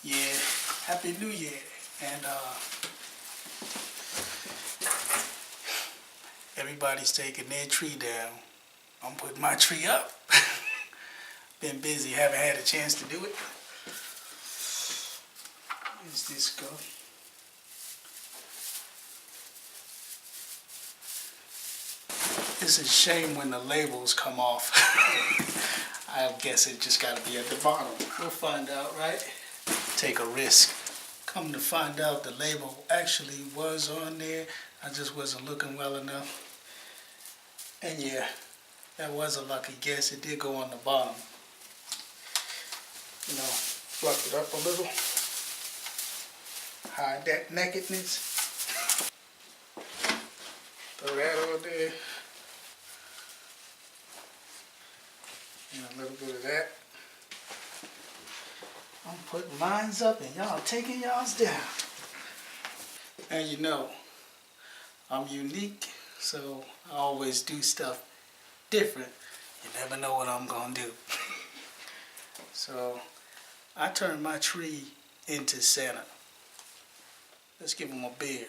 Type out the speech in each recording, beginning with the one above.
Yeah, Happy New Year. And everybody's taking their tree down. I'm putting my tree up. Been busy, haven't had a chance to do it. Where's this go? It's a shame when the labels come off. I guess it just gotta be at the bottom. We'll find out, right? Take a risk. Come to find out the label actually was on there. I just wasn't looking well enough. And yeah, that was a lucky guess. It did go on the bottom. You know, fluff it up a little. Hide that nakedness. Throw that on there. And a little bit of that. I'm putting mines up and y'all taking y'all's down. And you know, I'm unique, so I always do stuff different. You never know what I'm gonna do. So I turned my tree into Santa. Let's give him a beard.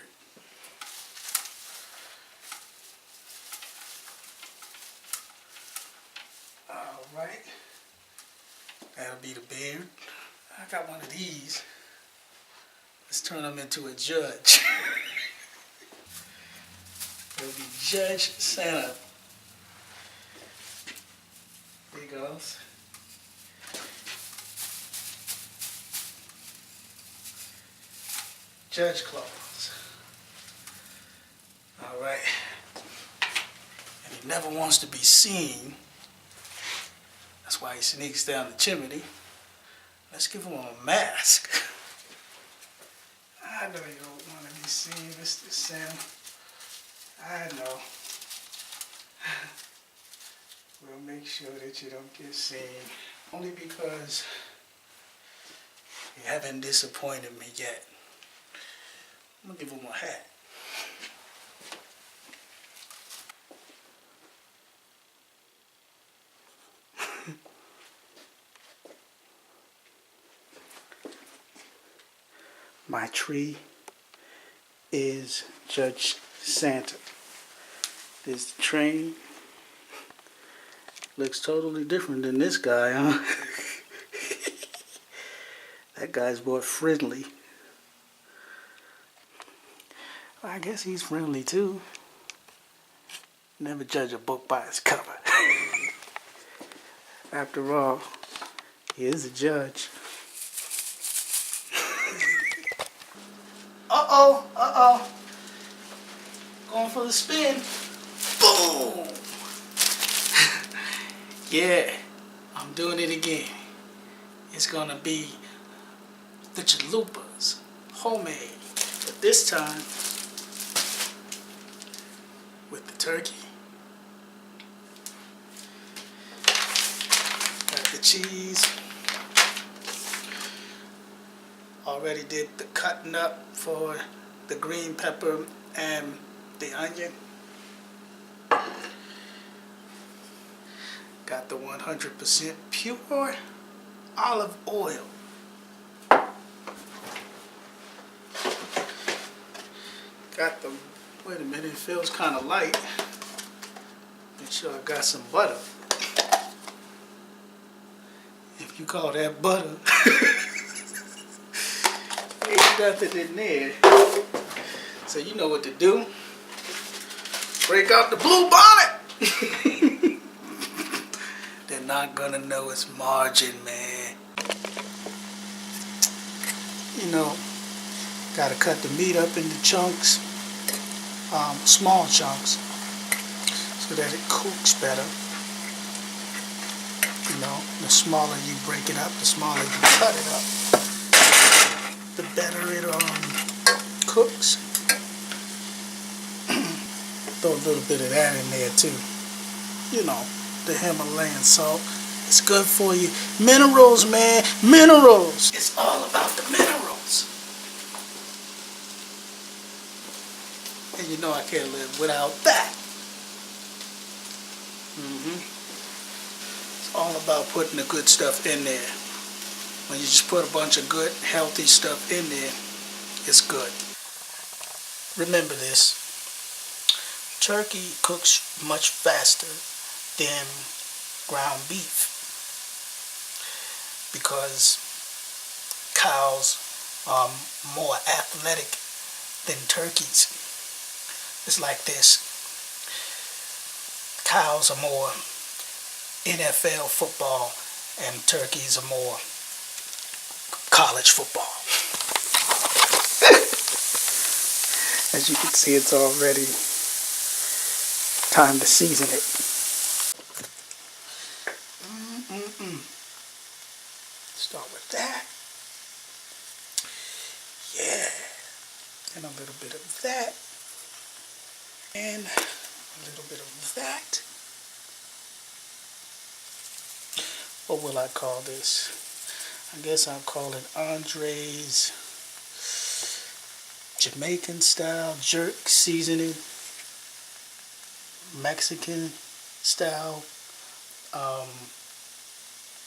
Alright, that'll be the beard. I got one of these. Let's turn him into a judge. It'll be Judge Santa. There he goes. Judge Claus. Alright. And he never wants to be seen. That's why he sneaks down the chimney. Let's give him a mask. I know you don't want to be seen, Mr. Sam. I know. We'll make sure that you don't get seen. Only because you haven't disappointed me yet. I'm going to give him a hat. My tree is Judge Santa. There's the train. Looks totally different than this guy, huh? That guy's more friendly. Well, I guess he's friendly too. Never judge a book by its cover. After all, he is a judge. Uh-oh. Going for the spin. Boom! Yeah, I'm doing it again. It's gonna be the chalupas, homemade. But this time, with the turkey. Got the cheese. Already did the cutting up for the green pepper and the onion. Got the 100% pure olive oil. Got the, wait a minute, it feels kind of light. Make sure I got some butter. If you call that butter. Ain't nothing in there. So you know what to do. Break out the blue bonnet. They're not gonna know it's margin, man. You know, gotta cut the meat up into chunks, small chunks, so that it cooks better. You know, the smaller you break it up, the smaller you cut it up, the better it cooks. Throw a little bit of that in there too. You know, the Himalayan salt. It's good for you. Minerals, man. Minerals. It's all about the minerals. And you know I can't live without that. It's all about putting the good stuff in there. When you just put a bunch of good, healthy stuff in there, it's good. Remember this, turkey cooks much faster than ground beef because cows are more athletic than turkeys. It's like this. Cows are more NFL football and turkeys are more college football. As you can see, it's already time to season it. Start with that. Yeah. And a little bit of that. And a little bit of that. What will I call this? I guess I'll call it Andre's Jamaican style jerk seasoning, Mexican style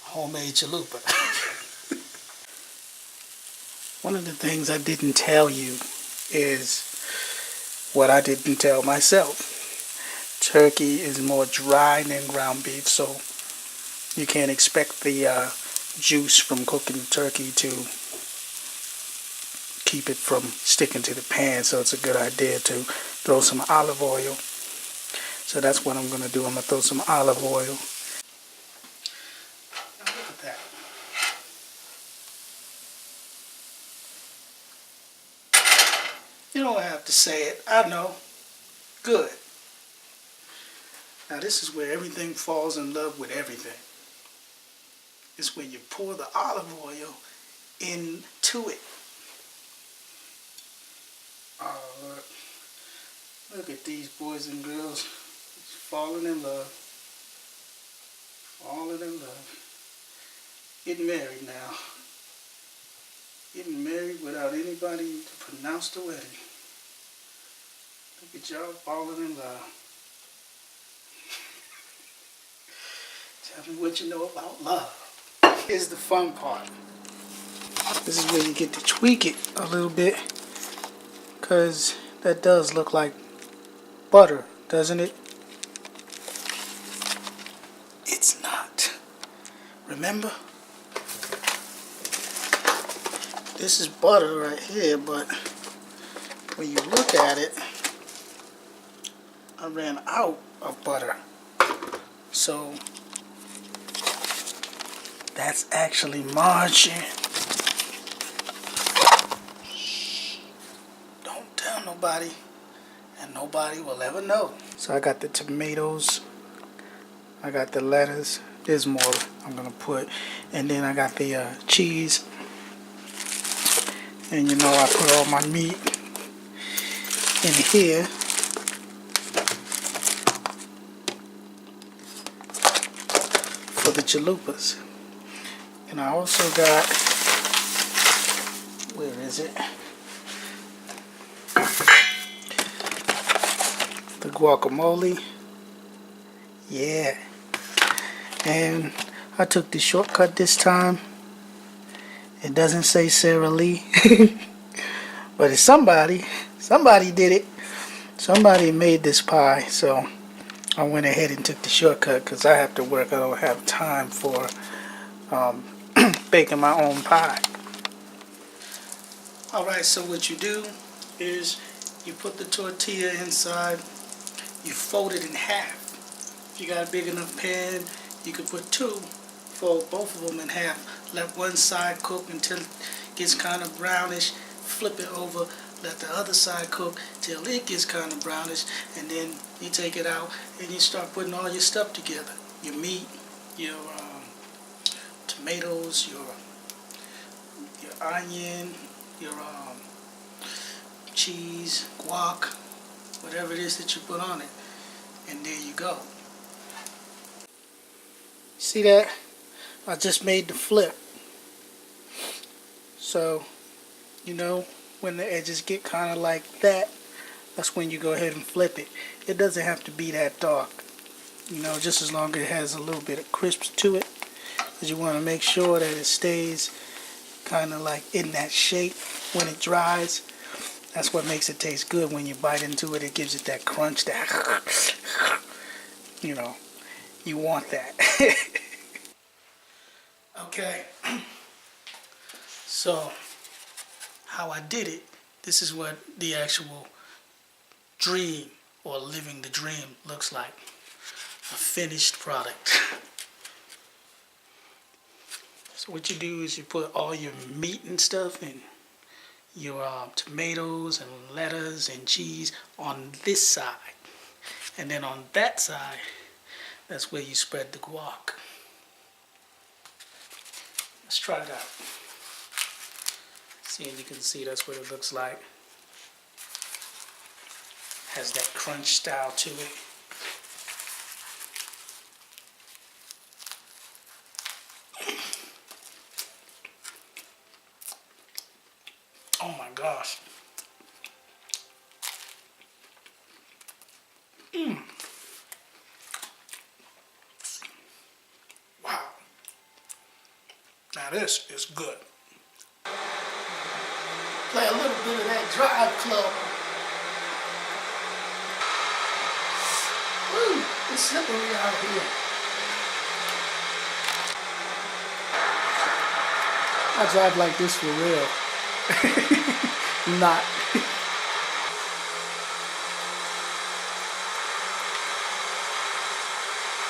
homemade chalupa. One of the things I didn't tell you is what I didn't tell myself. Turkey is more dry than ground beef, so you can't expect the juice from cooking the turkey to keep it from sticking to the pan, so it's a good idea to throw some olive oil. So that's what I'm going to do. I'm going to throw some olive oil. Now look at that. You don't have to say it. I know. Good. Now this is where everything falls in love with everything. It's when you pour the olive oil into it. Oh, look at these boys and girls falling in love. Falling in love. Getting married now. Getting married without anybody to pronounce the wedding. Look at y'all falling in love. Tell me what you know about love. Here's the fun part. This is where you get to tweak it a little bit, because that does look like butter, doesn't it? It's not. Remember? This is butter right here, but when you look at it, I ran out of butter. So that's actually margarine. Don't tell nobody, and nobody will ever know. So I got the tomatoes, I got the lettuce. There's more I'm gonna put, and then I got the cheese, and you know I put all my meat in here. For the chalupas. And I also got, where is it? The guacamole. Yeah. And I took the shortcut this time. It doesn't say Sara Lee. But it's somebody. Somebody did it. Somebody made this pie. So I went ahead and took the shortcut because I have to work. I don't have time for baking my own pie. Alright, so what you do is you put the tortilla inside, you fold it in half. If you got a big enough pan, you could put two, fold both of them in half. Let one side cook until it gets kind of brownish, flip it over, let the other side cook till it gets kind of brownish, and then you take it out and you start putting all your stuff together. Your meat, your tomatoes, your onion, your cheese, guac, whatever it is that you put on it, and there you go. See that? I just made the flip. So, you know, when the edges get kind of like that, that's when you go ahead and flip it. It doesn't have to be that dark, you know, just as long as it has a little bit of crisp to it, because you want to make sure that it stays kind of like in that shape when it dries. That's what makes it taste good. When you bite into it, it gives it that crunch, that, you know, you want that. Okay, so how I did it, this is what the actual dream or living the dream looks like. A finished product. So what you do is you put all your meat and stuff and your tomatoes and lettuce and cheese on this side. And then on that side, that's where you spread the guac. Let's try it out. See, and you can see that's what it looks like. Has that crunch style to it. Oh my gosh. Wow. Now this is good. Play a little bit of that Drive Club. Woo, it's slippery out here. I drive like this for real. Not.